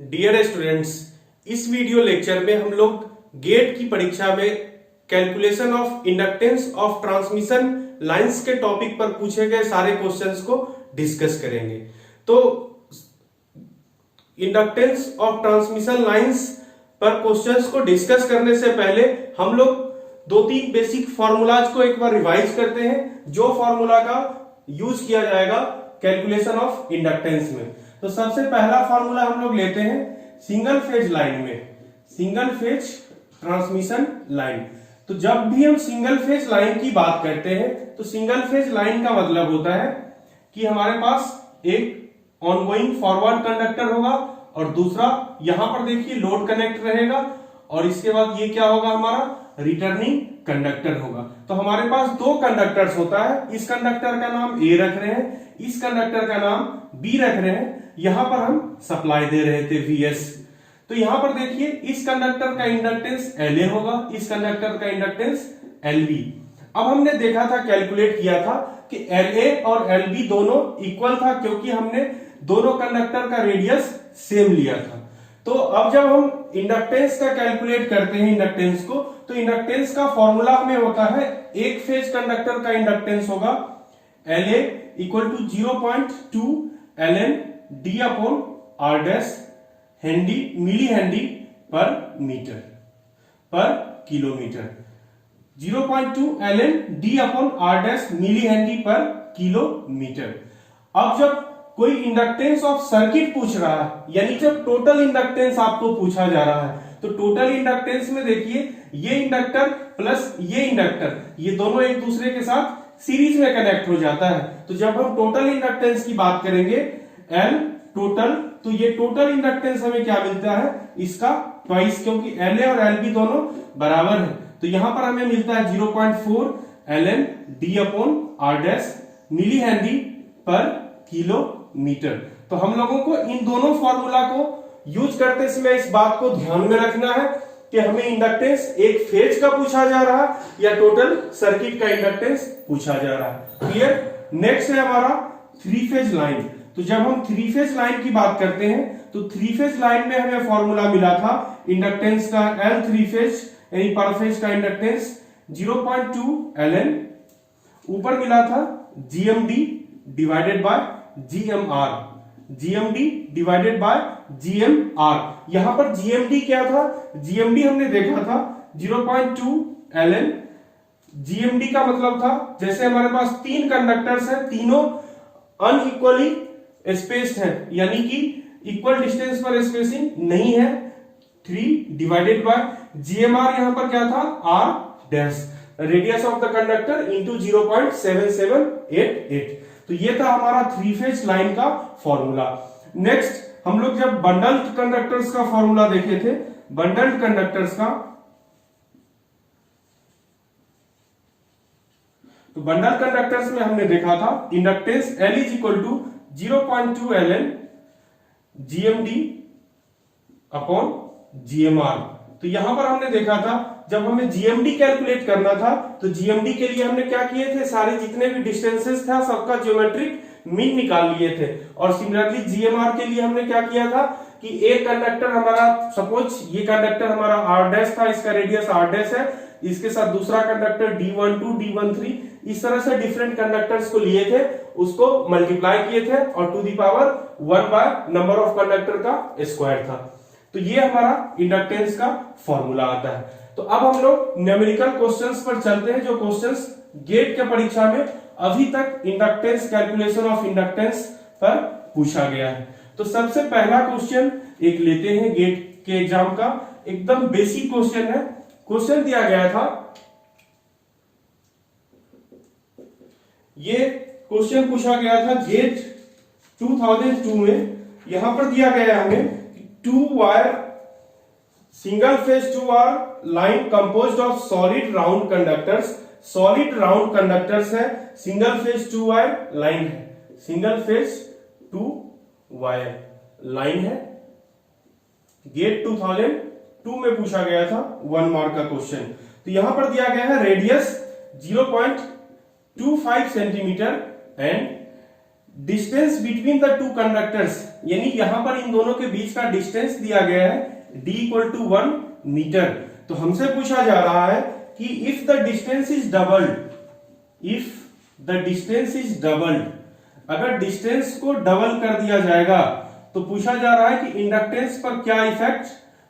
Dear students, इस video lecture में हम लोग गेट की परीक्षा में calculation of inductance of transmission lines के टॉपिक पर पूछे गए सारे क्वेश्चंस को डिस्कस करेंगे। तो इंडक्टेंस ऑफ ट्रांसमिशन लाइंस पर क्वेश्चंस को डिस्कस करने से पहले हम लोग दो तीन बेसिक फॉर्मूलाज को एक बार रिवाइज करते हैं, जो फॉर्मूला का यूज किया जाएगा कैलकुलेशन ऑफ इंडक्टेंस में। तो सबसे पहला फॉर्मूला हम लोग लेते हैं सिंगल फेज लाइन में, सिंगल फेज ट्रांसमिशन लाइन। तो जब भी हम सिंगल फेज लाइन की बात करते हैं तो सिंगल फेज लाइन का मतलब होता है कि हमारे पास एक ऑनगोइंग फॉरवर्ड कंडक्टर होगा और दूसरा यहां पर देखिए लोड कनेक्ट रहेगा और इसके बाद ये क्या होगा, हमारा रिटर्निंग कंडक्टर होगा। तो हमारे पास दो कंडक्टर्स होता है, इस कंडक्टर का नाम ए रख रहे हैं, इस कंडक्टर का नाम बी रख रहे हैं। यहां पर हम सप्लाई दे रहे थे Vs। तो यहां पर देखिए इस कंडक्टर का इंडक्टेंस La होगा, इस कंडक्टर का इंडक्टेंस Lb। अब हमने देखा था, कैलकुलेट किया था कि La और Lb दोनों इक्वल था क्योंकि हमने दोनों कंडक्टर का रेडियस सेम लिया था। तो अब जब हम इंडक्टेंस का कैलकुलेट करते हैं इंडक्टेंस को, तो इंडक्टेंस का फॉर्मूला हमें होता है एक फेज कंडक्टर का इंडक्टेंस होगा La equal to 0.2 ln d upon r dash henry milli henry per metre per kilometre. 0.2 ln d upon r dash milli henry per kilometre. अब जब कोई इंडक्टेंस ऑफ सर्किट पूछ रहा है, यानी जब टोटल इंडक्टेंस आपको पूछा जा रहा है, तो टोटल इंडक्टेंस में देखिए ये इंडक्टर प्लस ये इंडक्टर, ये दोनों एक दूसरे के साथ सीरीज में कनेक्ट हो जाता है। तो जब हम टोटल इंडक्टेंस की बात करेंगे L टोटल, तो ये टोटल इंडक्टेंस हमें क्या मिलता है, इसका ट्वाइस, क्योंकि La और Lb दोनों बराबर है। तो यहां पर हमें मिलता है 0.4 ln d upon r dash milli henry per kilometre. तो हम लोगों को इन दोनों फॉर्मूला को यूज करते समय इस बात को ध्यान में रखना है कि हमें इंडक्टेंस एक फेज का पूछा जा रहा है या टोटल सर्किट का इंडक्टेंस पूछा जा रहा है। क्लियर। नेक्स्ट है हमारा थ्री फेज लाइन। तो जब हम थ्री फेज लाइन की बात करते हैं तो थ्री फेज लाइन में हमें फॉर्मूला मिला था इंडक्टेंस का L थ्री फेज यानी पर फेज का इंडक्टेंस 0.2 ln, ऊपर मिला था GMD divided by GMR, GMD divided by GMR। यहां पर GMD क्या था, GMD हमने देखा था 0.2 ln। GMD का मतलब था जैसे हमारे पास तीन कंडक्टर्स हैं, तीनों अनइक्वली स्पेस्ड है, यानी कि इक्वल डिस्टेंस पर स्पेसिंग नहीं है, 3 डिवाइडेड बाय GMR। यहां पर क्या था, R dash radius of the conductor into 0.7788। तो ये था हमारा थ्री फेज लाइन का फॉर्मूला। नेक्स्ट हम लोग जब बंडल्ड कंडक्टर्स का फॉर्मूला देखे थे, बंडल्ड कंडक्टर्स का, तो बंडल कंडक्टर्स में हमने देखा था inductance L is equal to 0.2 ln GMD upon GMR। तो यहां पर हमने देखा था जब हमें GMD कैलकुलेट करना था तो GMD के लिए हमने क्या किए थे, सारे जितने भी डिस्टेंसेस था सबका ज्योमेट्रिक मीन निकाल लिए थे। और सिमिलरली GMR के लिए हमने क्या किया था कि एक कंडक्टर हमारा, सपोज ये कंडक्टर हमारा R डैश था, इसका रेडियस R डैश है, इसके साथ दूसरा कंडक्टर D12 D13, इस तरह से डिफरेंट कंडक्टर्स को लिए थे, उसको मल्टीप्लाई किए थे और to the power 1 by number of conductor का स्क्वायर था। तो ये हमारा इंडक्टेंस का फॉर्मूला आता है। तो अब हम लोग न्यूमेरिकल क्वेश्चंस पर चलते हैं, जो क्वेश्चंस गेट के परीक्षा में अभी तक इंडक्टेंस, कैलकुलेशन ऑफ इंडक्टेंस पर पूछा गया है। तो सबसे पहला क्वेश्चन एक लेते हैं गेट के एग्जाम का, एकदम बेसिक क्वेश्चन है। क्वेश्चन दिया गया था, ये क्वेश्चन पूछा गया था गेट 2002 में। यहां पर दिया गया है हमें 2 wire single phase 2 wire line composed of solid round conductors. Solid round conductors है, सिंगल फेज 2 वायर लाइन है, सिंगल फेज 2 वायर लाइन है। गेट 2002 में पूछा गया था 1 मार्क का क्वेश्चन। तो यहां पर दिया गया है radius 0.25 centimetre and distance between the two conductors, यानी यहां पर इन दोनों के बीच का डिस्टेंस दिया गया है d इक्वल टू 1 मीटर। तो हमसे पूछा जा रहा है कि if the distance is doubled, if the distance is doubled, अगर डिस्टेंस को डबल कर दिया जाएगा तो पूछा जा रहा है कि इंडक्टेंस पर क्या इफेक्ट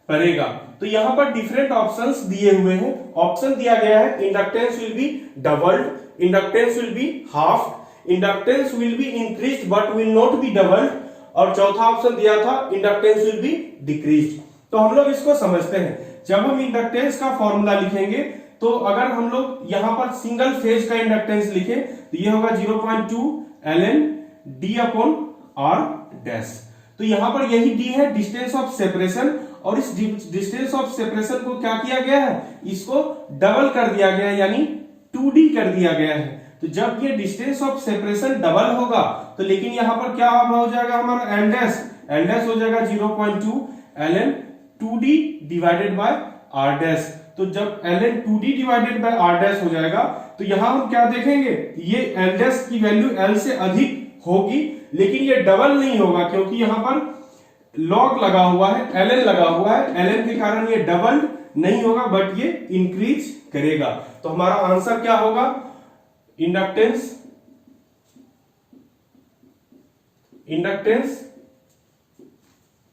पड़ेगा। तो यहां पर डिफरेंट ऑप्शंस दिए हुए हैं। ऑप्शन दिया गया है inductance will B doubled, inductance will be half, inductance will be increased but will not be doubled, और चौथा ऑप्शन दिया था इंडक्टेंस विल बी डिक्रीज्ड। तो हम लोग इसको समझते हैं। जब हम इंडक्टेंस का फॉर्मूला लिखेंगे तो अगर हम लोग यहां पर सिंगल फेज का इंडक्टेंस लिखें तो ये होगा 0.2 ln d upon r dash. तो यहां पर यही d है डिस्टेंस ऑफ सेपरेशन, और इस डिस्टेंस ऑफ सेपरेशन को क्या किया गया है, इसको डबल कर दिया गया है, यानी 2d कर दिया गया है। तो जब ये डिस्टेंस ऑफ सेपरेशन डबल होगा तो लेकिन यहां पर क्या हो जाएगा हमारा l डैश हो जाएगा 0.2 ln 2d divided by r dash. तो जब ln 2d divided by r dash हो जाएगा तो यहां हम क्या देखेंगे, ये l डैश की वैल्यू l से अधिक होगी, लेकिन ये डबल नहीं होगा क्योंकि यहां पर लॉग लगा हुआ है, ln लगा हुआ है, ln के कारण ये डबल नहीं होगा बट ये इंक्रीज करेगा। तो हमारा आंसर क्या होगा, inductance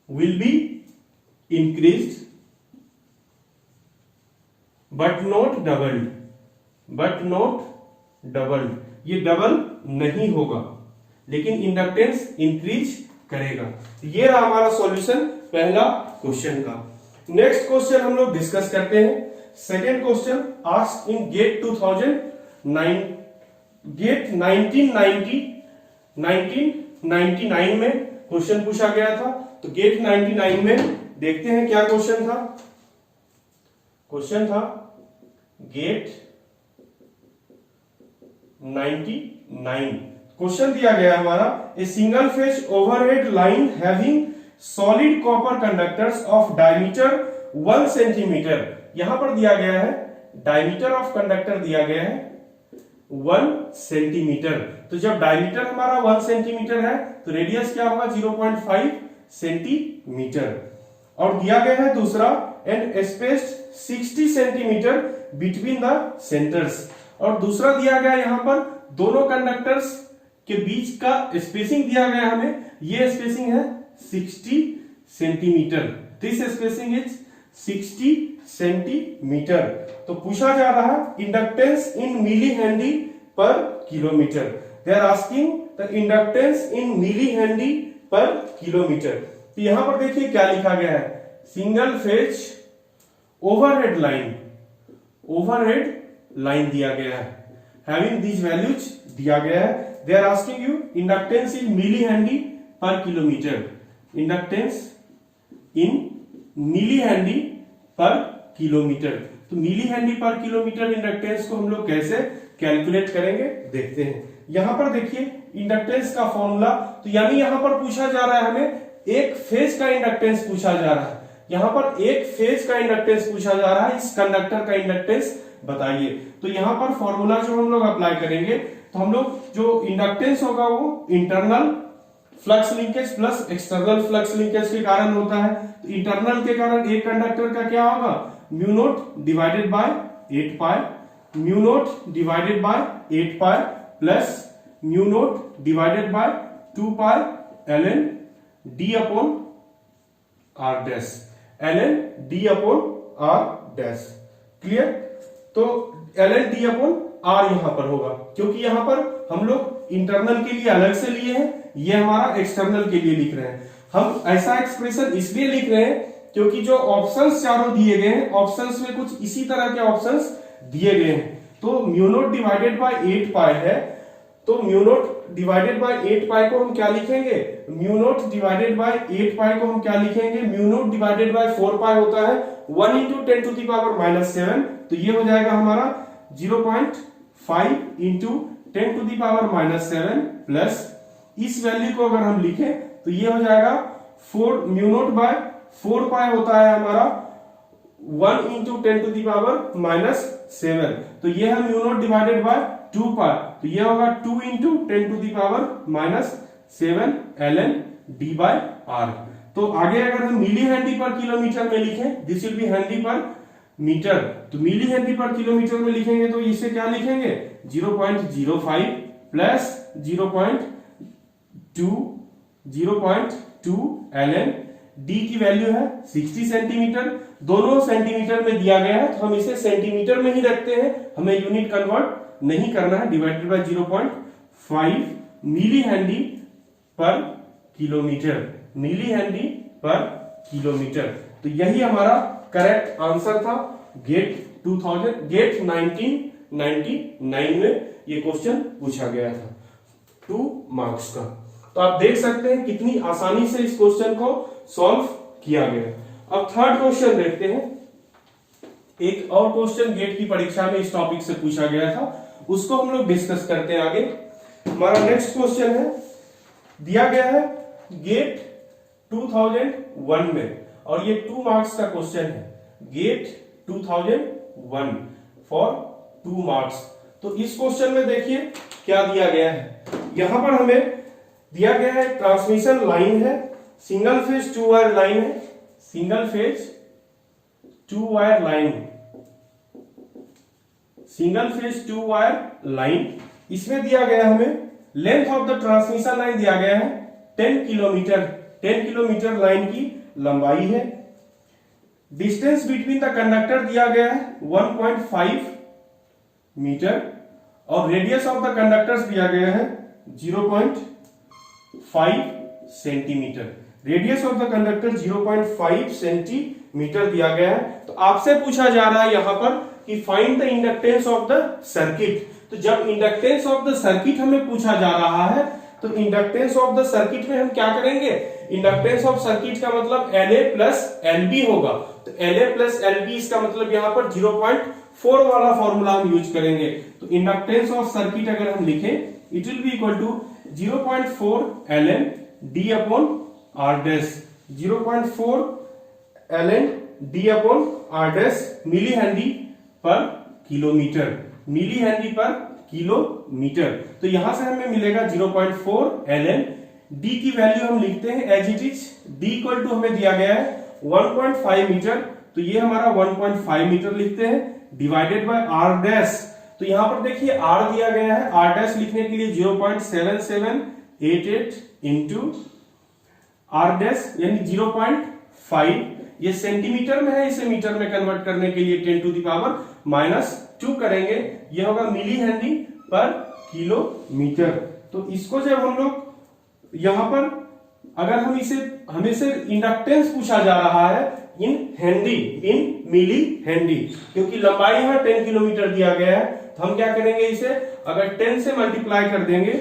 will be increased but not doubled, ये डबल नहीं होगा लेकिन इंडक्टेंस इंक्रीज करेगा। ये रहा हमारा सॉल्यूशन पहला क्वेश्चन का। नेक्स्ट क्वेश्चन हम लोग डिस्कस करते हैं। Second question asked in GATE 1999 में क्वेश्चन पूछा गया था। तो गेट 99 में देखते हैं क्या क्वेश्चन था। क्वेश्चन था गेट 99। क्वेश्चन दिया गया हमारा, a single phase overhead line having solid copper conductors of diameter 1 centimetre. यहां पर दिया गया है डायमीटर ऑफ कंडक्टर दिया गया है 1 सेंटीमीटर। तो जब डायमीटर हमारा 1 सेंटीमीटर है तो रेडियस क्या होगा 0.5 सेंटीमीटर। और दिया गया है दूसरा, and spaced 60 centimetre between the centres. और दूसरा दिया गया यहां पर दोनों कंडक्टर्स के बीच का स्पेसिंग दिया गया हमें, ये स्पेसिंग है 60 centimetre. This spacing is 60 centimetre. तो पूछा जा रहा है inductance in milli henry per kilometre. They are asking the inductance in milli henry per kilometre. तो यहां पर देखिए क्या लिखा गया है, सिंगल फेज ओवरहेड लाइन दिया गया है, हैविंग दीज वैल्यूज दिया गया है। They are asking you inductance in milli henry per kilometre, inductance in milli henry per kilometre. तो milli henry per kilometre inductance को हम लोग कैसे कैलकुलेट करेंगे देखते हैं। यहां पर देखिए इंडक्टेंस का फॉर्मूला, तो यानी यहां पर पूछा जा रहा है हमें एक फेज का इंडक्टेंस पूछा जा रहा है। यहां पर एक फेज का इंडक्टेंस पूछा जा रहा है, इस कंडक्टर का इंडक्टेंस बताइए। तो यहां पर फॉर्मूला जो हम लोग अप्लाई करेंगे तो हम लोग जो इंडक्टेंस होगा वो internal flux linkage plus external flux linkage के कारण होता है। तो इंटरनल के कारण एक कंडक्टर का क्या होगा, mu naught divided by 8 pi, mu naught divided by 8 pi plus mu naught divided by 2 pi ln d upon r dash, ln d upon r dash. Clear? तो ln d अपॉन r यहां पर होगा क्योंकि यहां पर हम लोग internal के लिए अलग से लिए हैं, ये हमारा एक्सटर्नल के लिए लिख रहे हैं। हम ऐसा एक्सप्रेशन इसलिए लिख रहे हैं क्योंकि जो ऑप्शंस चारों दिए गए हैं, ऑप्शंस में कुछ इसी तरह के ऑप्शंस दिए गए हैं। तो म्यू नोट डिवाइडेड बाय 8 पाई है, तो म्यू नोट डिवाइडेड बाय 8 पाई को हम क्या लिखेंगे, म्यू नोट डिवाइडेड बाय 8 पाई को हम क्या लिखेंगे, म्यू नोट डिवाइडेड बाय 4 पाई होता है 1 into 10 to the power -7। तो ये हो जाएगा हमारा 0.5 into 10 to the power -7 plus इस वैल्यू को अगर हम लिखें तो ये हो जाएगा 4 म्यू नोट बाय 4 पाई होता है हमारा 1 into 10 to the power -7। तो ये है म्यू नोट डिवाइडेड बाय 2 पाई, तो ये होगा 2 into 10 to the power 7 ln d by r। तो आगे अगर हम मिली हेनरी पर किलोमीटर में लिखें, this will B Henry per metre, तो मिली हेनरी पर किलोमीटर में लिखेंगे तो इसे क्या लिखेंगे 0.05 प्लस 0.2 ln d की वैल्यू है 60 सेंटीमीटर, दोनों सेंटीमीटर में दिया गया है तो हम इसे सेंटीमीटर में ही रखते हैं, हमें यूनिट कन्वर्ट नहीं करना है। Divided by 0.5 milli henry per kilometre, milli henry per kilometre. तो यही हमारा करेक्ट आंसर था गेट 1999 में ये क्वेश्चन पूछा गया था 2 मार्क्स का। तो आप देख सकते हैं कितनी आसानी से इस क्वेश्चन को सॉल्व किया गया। अब थर्ड क्वेश्चन देखते हैं। एक और क्वेश्चन गेट की परीक्षा में इस टॉपिक से पूछा गया था, उसको हम लोग डिस्कस करते हैं आगे। हमारा नेक्स्ट क्वेश्चन है, दिया गया है गेट 2001 में, और ये 2 मार्क्स का क्वेश्चन है, गेट 2001 फॉर 2 मार्क्स। तो इस क्वेश्चन में देखिए क्या दिया गया है, यहां पर हमें दिया गया है ट्रांसमिशन लाइन है, सिंगल फेज 2 वायर लाइन है, single phase 2 wire line, single phase 2 wire line. इसमें दिया गया हमें length of the transmission line दिया गया है 10 किलोमीटर, 10 किलोमीटर लाइन की लंबाई है। डिस्टेंस बिटवीन द कंडक्टर दिया गया है 1.5 मीटर, और रेडियस ऑफ द कंडक्टर्स दिया गया है 0.5 centimetre. Radius of the conductor 0.5 centimetre दिया गया है। तो आपसे पूछा जा रहा है यहां पर कि find the inductance of the circuit. तो जब इंडक्टेंस ऑफ द सर्किट हमें पूछा जा रहा है तो इंडक्टेंस ऑफ द सर्किट में हम क्या करेंगे, इंडक्टेंस ऑफ सर्किट का मतलब La प्लस Lb होगा। तो La प्लस Lb इसका मतलब यहां पर 0.4 वाला फॉर्मूला हम यूज करेंगे। तो इंडक्टेंस ऑफ सर्किट अगर हम लिखें, it will be equal to 0.4 ln d upon r dash, 0.4 ln d upon r dash milli henry per kilometre, milli henry per kilometre. तो यहां से हमें मिलेगा 0.4 ln d की वैल्यू हम लिखते हैं as it is, d equal to हमें दिया गया है 1.5 मीटर, तो ये हमारा 1.5 मीटर लिखते हैं, डिवाइडेड बाय r डैश। तो यहां पर देखिए r दिया गया है, r डैश लिखने के लिए 0.7788 इंटू r डैश यानी 0.5, ये सेंटीमीटर में है, इसे मीटर में कन्वर्ट करने के लिए 10 टू द पावर -2 करेंगे, ये होगा मिली हेनरी पर किलोमीटर। तो इसको जब हम लोग यहां पर अगर हम इसे, हमें से इंडक्टेंस पूछा जा रहा है इन हेनरी, इन मिली हेनरी, क्योंकि लंबाई यहां 10 किलोमीटर दिया गया है, तो हम क्या करेंगे, इसे अगर 10 से मल्टीप्लाई कर देंगे,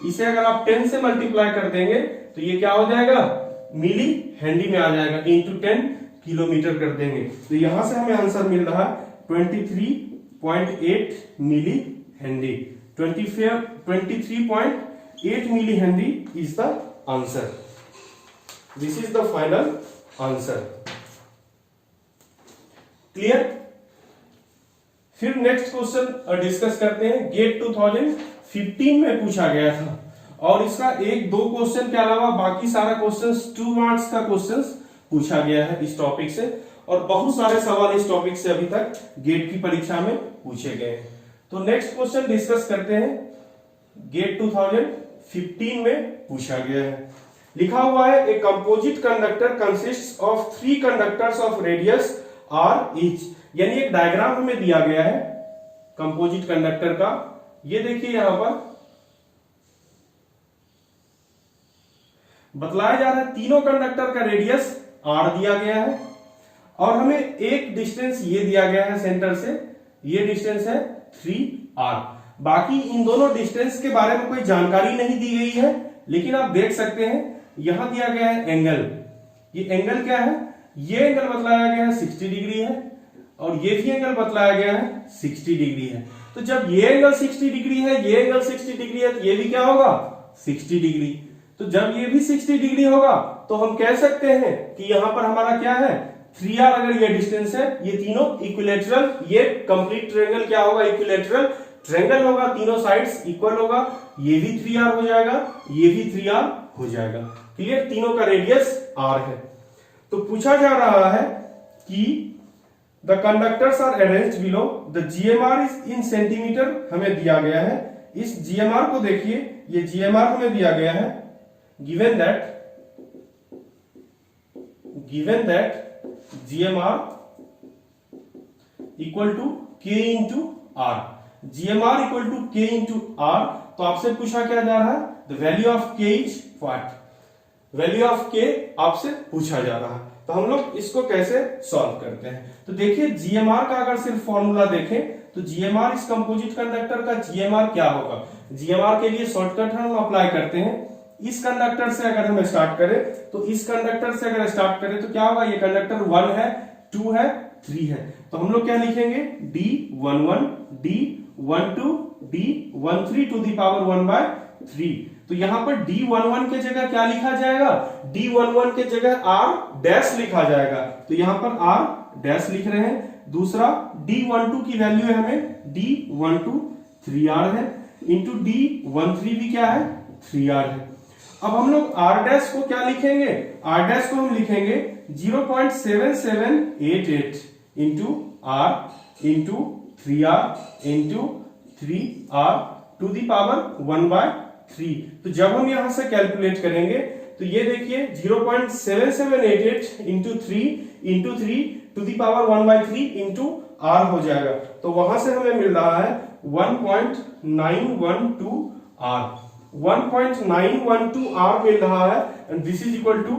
इसे अगर आप 10 से मल्टीप्लाई कर देंगे तो ये क्या हो जाएगा, मिली हेनरी में आ जाएगा, इंटू 10 किलोमीटर कर देंगे। तो यहां से हमें आंसर मिल रहा है 23.8 milli henry, 23.8 milli henry is the answer. This is the final answer. Clear? फिर नेक्स्ट क्वेश्चन डिस्कस करते हैं, गेट 2015 में पूछा गया था, और इसका 1-2 क्वेश्चन के अलावा बाकी सारा क्वेश्चंस 2 मार्क्स का क्वेश्चंस पूछा गया है इस टॉपिक से, और बहुत सारे सवाल इस टॉपिक से अभी तक गेट की परीक्षा में पूछे गए हैं। तो नेक्स्ट क्वेश्चन डिस्कस करते हैं, गेट 2015 में पूछा गया है। लिखा हुआ है, a composite conductor consists of 3 conductors of radius r each, यानी एक डायग्राम हमें दिया गया है कंपोजिट कंडक्टर का। ये देखिए यहां पर बतलाया जा रहा है तीनों कंडक्टर का रेडियस r दिया गया है, और हमें एक डिस्टेंस ये दिया गया है सेंटर से, ये डिस्टेंस है 3r। बाकी इन दोनों डिस्टेंस के बारे में कोई जानकारी नहीं दी गई है, लेकिन आप देख सकते हैं यहां दिया गया है एंगल, ये एंगल क्या है, ये एंगल बतलाया गया है 60 डिग्री है, और ये भी एंगल बतलाया गया है 60 डिग्री है। तो जब ये एंगल 60 डिग्री है, ये एंगल 60 डिग्री है, तो ये भी क्या होगा 60 डिग्री। तो जब ये भी 60 डिग्री होगा तो हम कह सकते हैं कि यहां पर हमारा क्या है 3r, अगर ये डिस्टेंस है, ये तीनों इक्विलेटरल, ये कंप्लीट ट्रायंगल क्या होगा, इक्विलेटरल ट्रायंगल होगा, तीनों साइड्स इक्वल होगा, ये भी 3r हो जाएगा, ये भी 3r हो जाएगा। क्लियर, तीनों का रेडियस r है। तो पूछा जा रहा है कि the conductors are arranged below, the GMR is in centimetre हमें दिया गया है। इस जीएमआर को देखिए, ये जीएमआर हमें दिया गया है, given that GMR equal to K into R, GMR equal to K into R। तो आपसे पूछा क्या जा रहा है, the value of K is what, value of K आपसे पूछा जा रहा है। तो हम लोग इसको कैसे सॉल्व करते हैं, तो देखिए GMR का अगर सिर्फ फॉर्मूला देखें तो GMR इस कंपोजिट कंडक्टर का GMR क्या होगा, GMR के लिए शॉर्टकट हम अप्लाई करते हैं। इस कंडक्टर से अगर हम स्टार्ट करें तो इस कंडक्टर से अगर स्टार्ट करें तो क्या होगा, ये कंडक्टर 1 है, 2 है, 3 है, तो हम लोग क्या लिखेंगे, D11, D12, D13 to the power 1/3। तो यहां पर D11 के जगह क्या लिखा जाएगा, D11 के जगह R डैश लिखा जाएगा, तो यहां पर R डैश लिख रहे हैं। दूसरा D12 की वैल्यू है हमें D12 3R है, इंटू D13 भी क्या है, 3R है। अब हम लोग R डैश को क्या लिखेंगे, R डैश को हम लिखेंगे 0.7788 into R into 3R into 3R to the power 1/3। तो जब हम यहां से कैलकुलेट करेंगे तो ये देखिए 0.7788 into 3 to the power 1/3 into R हो जाएगा। तो वहां से हमें मिल रहा है 1.912 R, 1.912 R मिल रहा है, and this is equal to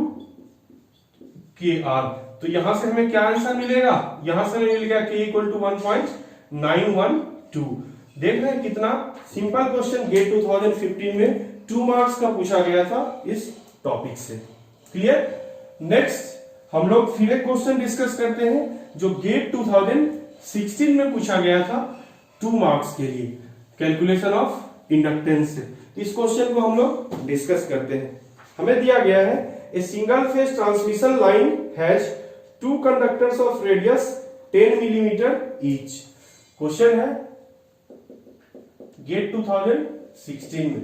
KR। तो यहां से हमें क्या आंसर मिलेगा, यहां से हमें मिल गया K इक्वल टू 1.912। देख रहे हैं कितना सिंपल क्वेश्चन गेट 2015 में 2 मार्क्स का पूछा गया था इस टॉपिक से। क्लियर, नेक्स्ट हम लोग फिर एक क्वेश्चन डिस्कस करते हैं जो गेट 2016 में पूछा गया था 2 मार्क्स के लिए, कैलकुलेशन ऑफ इंडक्टेंस से। इस क्वेश्चन को हम लोग डिस्कस करते हैं। हमें दिया गया है a single phase transmission line has 2 conductors of radius 10 millimetre each. Question है गेट 2016 में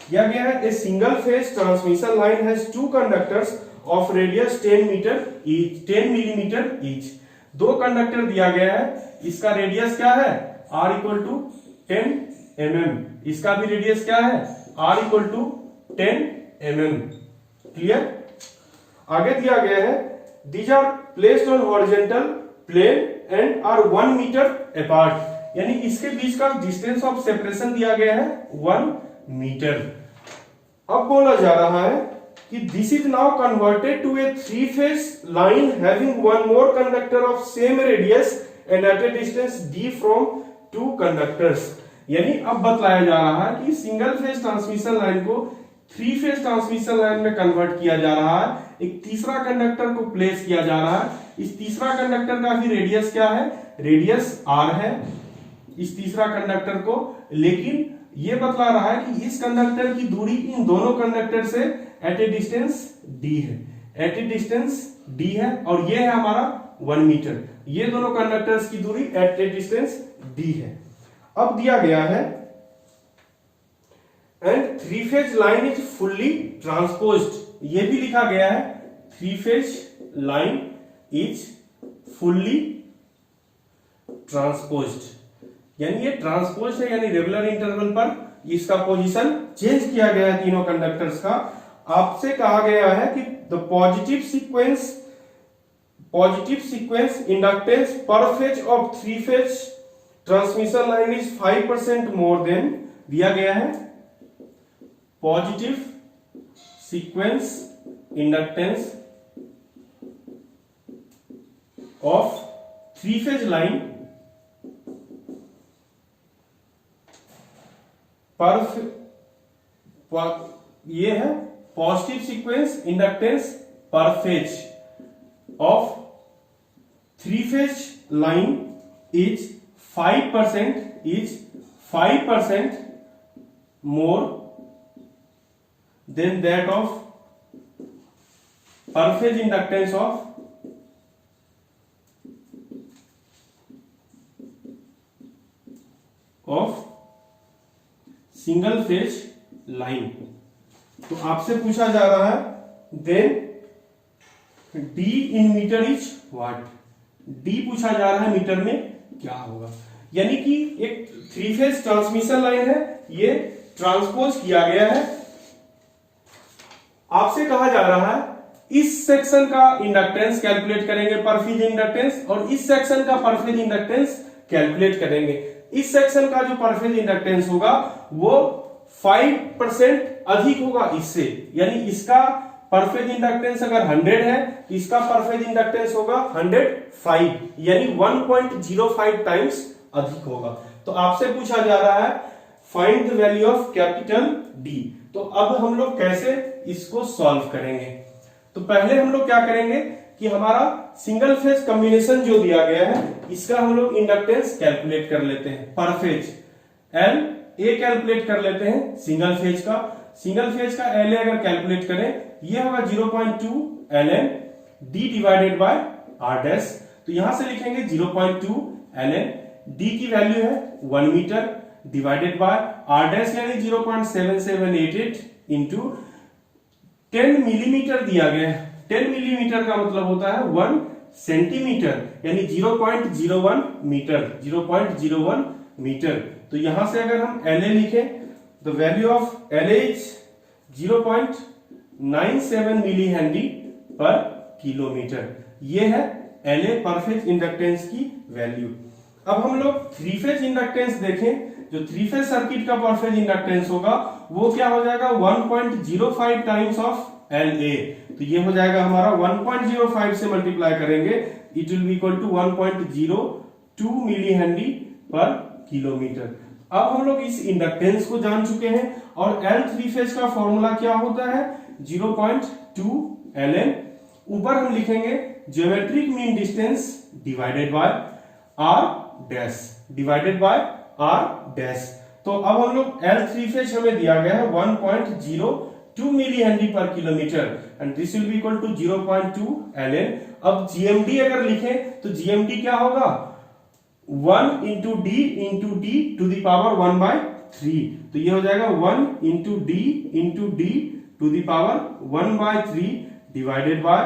दिया गया है a single phase transmission line has 2 conductors of radius 10 millimetre each. 2 conductor दिया गया है, इसका रेडियस क्या है, R इक्वल टू 10 mm, इसका भी रेडियस क्या है, R equal to 10 mm। Clear, आगे दिया गया है these are placed on horizontal plane and are 1 metre apart, यानी इसके बीच का डिस्टेंस ऑफ सेपरेशन दिया गया है 1 मीटर। अब बोला जा रहा है कि this is now converted to a 3 phase line having 1 more conductor of same radius and at a distance d from 2 conductors. यानी अब बतलाया जा रहा है कि सिंगल फेज ट्रांसमिशन लाइन को 3 फेज ट्रांसमिशन लाइन में कन्वर्ट किया जा रहा है, एक तीसरा कंडक्टर को प्लेस किया जा रहा है। इस तीसरा कंडक्टर का भी रेडियस क्या है, रेडियस R है इस तीसरा कंडक्टर को, लेकिन ये बतला रहा है कि इस कंडक्टर की दूरी इन दोनों कंडक्टर से एट ए डिस्टेंस d है, एट ए डिस्टेंस d है, और ये है हमारा 1 मीटर। ये दोनों कंडक्टर्स की दूरी एट ए डिस्टेंस d है। अब दिया गया है and 3 phase line is fully transposed, ये भी लिखा गया है 3 phase line is fully transposed, यानी ये ट्रांसपोज है, यानी रेगुलर इंटरवल पर इसका पोजीशन चेंज किया गया है तीनों कंडक्टर्स का। आपसे कहा गया है कि द पॉजिटिव सीक्वेंस इंडक्टेंस पर phase of 3 phase transmission line is 5% more than, दिया गया है positive sequence inductance of 3 phase line ये है पॉजिटिव सीक्वेंस इंडक्टेंस पर phase of 3 phase line is 5% more than that of per phase inductance of single phase line। तो आपसे पूछा जा रहा है then D in metre is what, D पूछा जा रहा है मीटर में क्या होगा। यानी कि एक 3 फेज ट्रांसमिशन लाइन है, ये ट्रांसपोज किया गया है। आपसे कहा जा रहा है इस सेक्शन का इंडक्टेंस कैलकुलेट करेंगे पर फेज इंडक्टेंस, और इस सेक्शन का पर फेज इंडक्टेंस कैलकुलेट करेंगे। इस सेक्शन का जो पर फेज इंडक्टेंस होगा वो 5% अधिक होगा इससे, यानी इसका पर फेज इंडक्टेंस अगर 100 है तो इसका पर फेज इंडक्टेंस होगा 105, यानी 1.05 टाइम्स अधिक होगा। तो आपसे पूछा जा रहा है find the value of capital D. तो अब हम लोग कैसे इसको सॉल्व करेंगे, तो पहले हम लोग क्या करेंगे कि हमारा सिंगल फेज कॉम्बिनेशन जो दिया गया है इसका हम लोग इंडक्टेंस कैलकुलेट कर लेते हैं पर फेज। एल ए कैलकुलेट कर लेते हैं सिंगल फेज का। सिंगल फेज का एल ए अगर कैलकुलेट करें ये होगा 0.2 ln d divided by r dash. तो यहां से लिखेंगे 0.2 ln d की वैल्यू है 1 metre divided by r dash यानी 0.7788 इंटू 10 मिलीमीटर दिया गया है। 10 मिलीमीटर का मतलब होता है 1 सेंटीमीटर, यानी 0.01 मीटर, 0.01 मीटर। तो यहां से अगर हम LA लिखें the value of LA is 0.97 milli henry per kilometre. ये है LA पर फेज इंडक्टेंस की वैल्यू। अब हम लोग 3 फेज इंडक्टेंस देखें, जो 3 फेज सर्किट का पर फेज इंडक्टेंस होगा वो क्या हो जाएगा 1.05 टाइम्स ऑफ LA। तो ये हो जाएगा हमारा 1.05 से मल्टीप्लाई करेंगे it will be equal to 1.02 milli henry per kilometre. अब हम लोग इस इंडक्टेंस को जान चुके हैं और L3 फेज का फॉर्मूला क्या होता है 0.2 ln, ऊपर हम लिखेंगे geometric mean distance divided by r dash, divided by r dash. तो अब हम लोग L3 फेज हमें दिया गया है 1.02 milli henry per kilometre and this will be equal to 0.2 ln। अब GMD अगर लिखें तो GMD क्या होगा 1 into D to the power 1/3। तो ये हो जाएगा 1 into D to the power 1/3 divided by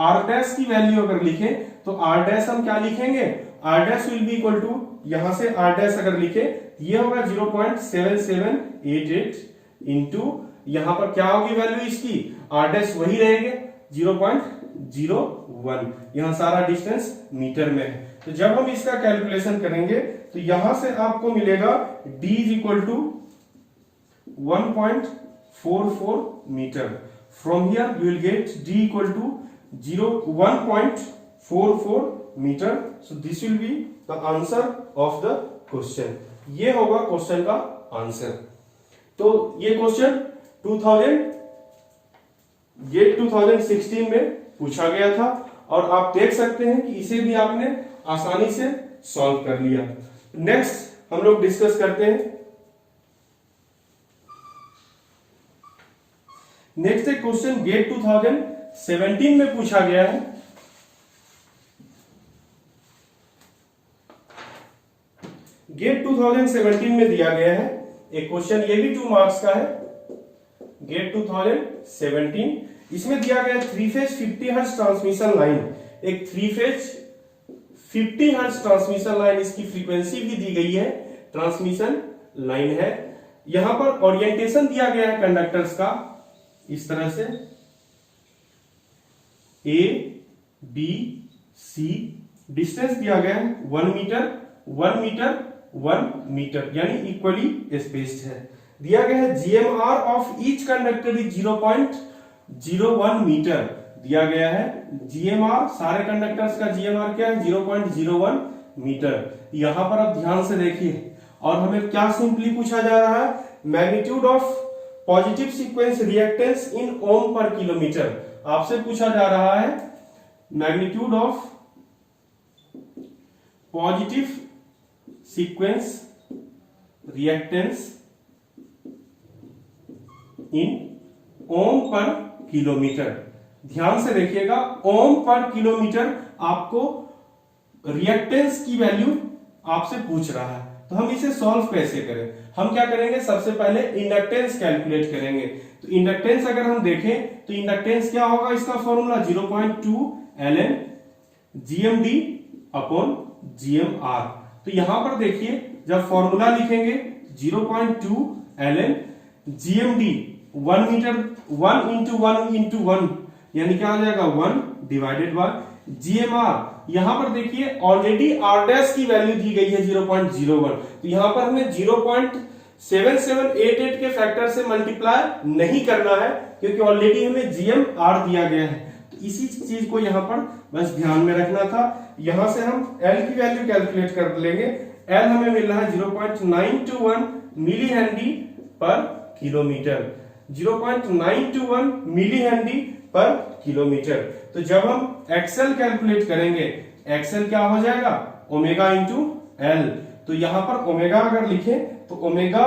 r dash की वैल्यू अगर लिखें तो r डैश हम क्या लिखेंगे r dash will be equal to, यहां से r डैश अगर लिखे ये होगा 0.7788 इंटू यहां पर क्या होगी वैल्यू इसकी r डैश वही रहेगी 0.01, यहां सारा डिस्टेंस मीटर में है। तो जब हम इसका कैलकुलेशन करेंगे तो यहां से आपको मिलेगा d is equal to 1.44 metre. From here you will get d equal to 1.44 metre. So this will be the answer of the question. ये होगा क्वेश्चन का आंसर। तो ये क्वेश्चन 2016 में पूछा गया था और आप देख सकते हैं कि इसे भी आपने आसानी से सॉल्व कर लिया। नेक्स्ट हम लोग डिस्कस करते हैं। नेक्स्ट एक क्वेश्चन गेट 2017 में पूछा गया है। गेट 2017 में दिया गया है एक क्वेश्चन, ये भी 2 मार्क्स का है। गेट 2017 इसमें दिया गया 3 फेज 50 हर्ट्ज ट्रांसमिशन लाइन। एक 3 फेज 50 हर्ट्ज ट्रांसमिशन लाइन, इसकी फ्रीक्वेंसी भी दी गई है, ट्रांसमिशन लाइन है। यहां पर ओरिएंटेशन दिया गया है कंडक्टर्स का इस तरह से A B C, डिस्टेंस दिया गया है 1 मीटर 1 मीटर 1 मीटर, यानी इक्वली स्पेस्ड है। दिया गया है GMR of each conductor is 0.01 metre दिया गया है। GMR सारे कंडक्टर्स का GMR क्या है 0.01 मीटर। यहां पर आप ध्यान से देखिए और हमें क्या सिंपली पूछा जा रहा है magnitude of positive sequence reactance in ohm per kilometre. आपसे पूछा जा रहा है magnitude of positive sequence reactance in ohm per kilometre. ध्यान से देखिएगा ओम पर किलोमीटर आपको रिएक्टेंस की वैल्यू आपसे पूछ रहा है। तो हम इसे सॉल्व कैसे करें? हम क्या करेंगे, सबसे पहले इंडक्टेंस कैलकुलेट करेंगे। तो इंडक्टेंस अगर हम देखें तो इंडक्टेंस क्या होगा, इसका formula 0.2 ln GMD upon GMR। तो यहां पर देखिए जब फॉर्मूला लिखेंगे 0.2 ln GMD 1 metre 1 into 1 into 1 यानी क्या हो जाएगा 1 डिवाइडेड बाय GMR। यहां पर देखिए ऑलरेडी R डैश की वैल्यू दी गई है 0.01, तो यहां पर हमें 0.7788 के फैक्टर से मल्टीप्लाई नहीं करना है क्योंकि ऑलरेडी हमें GMR दिया गया है। तो इसी चीज को यहां पर बस ध्यान में रखना था। यहां से हम L की वैल्यू कैलकुलेट कर लेंगे। L हमें मिल रहा है 0.921 मिली हेनरी पर किलोमीटर, 0.921 मिली हेनरी पर किलोमीटर। तो जब हम एक्सएल कैलकुलेट करेंगे, एक्सएल क्या हो जाएगा ओमेगा इंटू एल। तो यहां पर ओमेगा अगर लिखे तो ओमेगा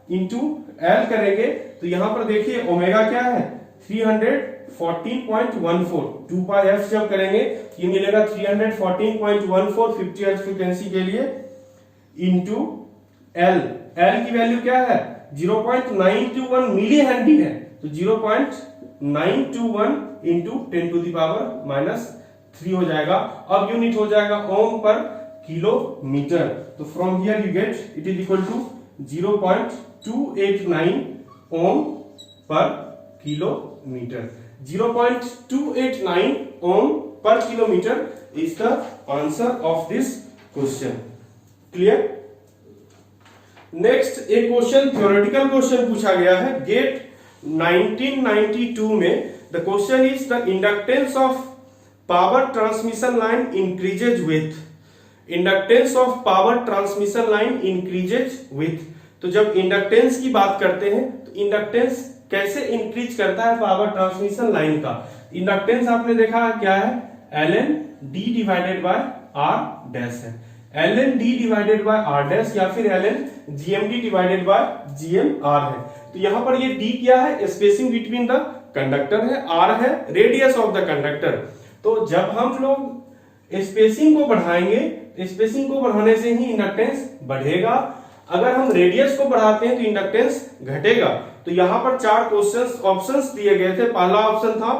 इंटू एल करेंगे तो यहां पर देखिए ओमेगा क्या है 314.14, 2 पाई एफ जब करेंगे तो ये मिलेगा 314.14 50 हर्ट्ज फ्रीक्वेंसी के लिए इंटू एल। एल की वैल्यू क्या है 0.921 मिली हेनरी है, तो 0.921 इंटू 10 टू द पावर -3 हो जाएगा। अब यूनिट हो जाएगा ओम पर किलोमीटर। तो from here you get it is equal to 0.289 ohm per kilometre. 0.289 ohm per kilometre is the answer of this question. Clear? Next एक question theoretical question पूछा गया है गेट 1992 में। The question is the inductance of power transmission line increases with. Inductance of power transmission line increases with. तो जब inductance की बात करते हैं तो इंडक्टेंस कैसे इंक्रीज करता है पावर ट्रांसमिशन लाइन का? इंडक्टेंस आपने देखा क्या है ln d divided by r dash है। ln d divided by r dash या फिर ln GMD divided by GMR है। तो यहां पर ये d क्या है स्पेसिंग बिटवीन द कंडक्टर है, r है रेडियस ऑफ द कंडक्टर। तो जब हम लोग स्पेसिंग को बढ़ाएंगे, स्पेसिंग को बढ़ाने से ही इंडक्टेंस बढ़ेगा। अगर हम रेडियस को बढ़ाते हैं तो इंडक्टेंस घटेगा। तो यहां पर 4 ऑप्शंस दिए गए थे। पहला ऑप्शन था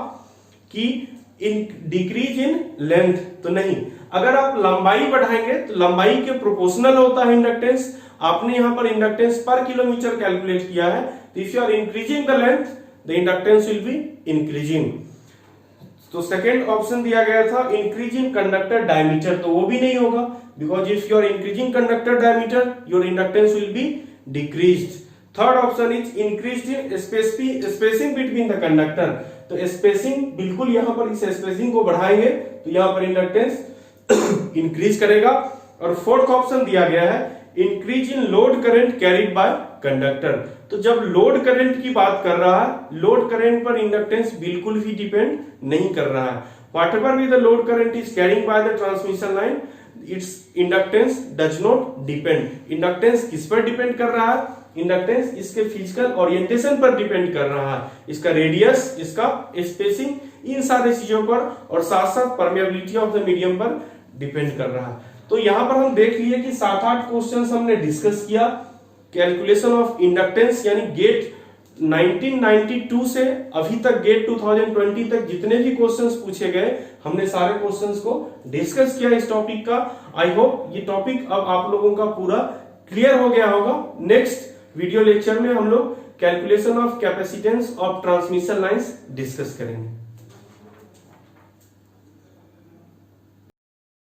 कि डिक्रीज इन लेंथ, तो नहीं। अगर आप लंबाई बढ़ाएंगे तो लंबाई के प्रोपोर्शनल होता है इंडक्टेंस। आपने यहां पर इंडक्टेंस पर किलोमीटर कैलकुलेट किया है, तो if you are increasing the length the inductance will be increasing. तो सेकेंड ऑप्शन दिया गया था इंक्रीजिंग कंडक्टर डायमीटर, तो वो भी नहीं होगा because if you are increasing conductor diameter your inductance will be decreased. Third option is increased in spacing between the conductor. तो स्पेसिंग बिल्कुल यहां पर इस स्पेसिंग को बढ़ाएंगे तो यहां पर इंडक्टेंस इंक्रीज करेगा। और फोर्थ ऑप्शन दिया गया है increase in load current carried by conductor. तो जब लोड करंट की बात कर रहा है, लोड करंट पर इंडक्टेंस बिल्कुल भी डिपेंड नहीं कर रहा है। Whatever be the load current is carrying by the transmission line it's inductance does not depend. Inductance किस पर डिपेंड कर रहा है? इंडक्टेंस इसके फिजिकल ओरिएंटेशन पर डिपेंड कर रहा है, इसका रेडियस, इसका स्पेसिंग, इन सारी चीजों पर, और साथ साथ परमेबिलिटी ऑफ द मीडियम पर डिपेंड कर रहा है। तो यहां पर हम देख लिए कि 7-8 क्वेश्चंस हमने डिस्कस किया कैलकुलेशन ऑफ इंडक्टेंस, यानी गेट 1992 से अभी तक गेट 2020 तक जितने भी क्वेश्चंस पूछे गए हमने सारे क्वेश्चंस को डिस्कस किया इस टॉपिक का। आई होप ये टॉपिक अब आप लोगों का पूरा क्लियर हो गया होगा। नेक्स्ट वीडियो लेक्चर में हम लोग calculation of capacitance of transmission lines discuss करेंगे।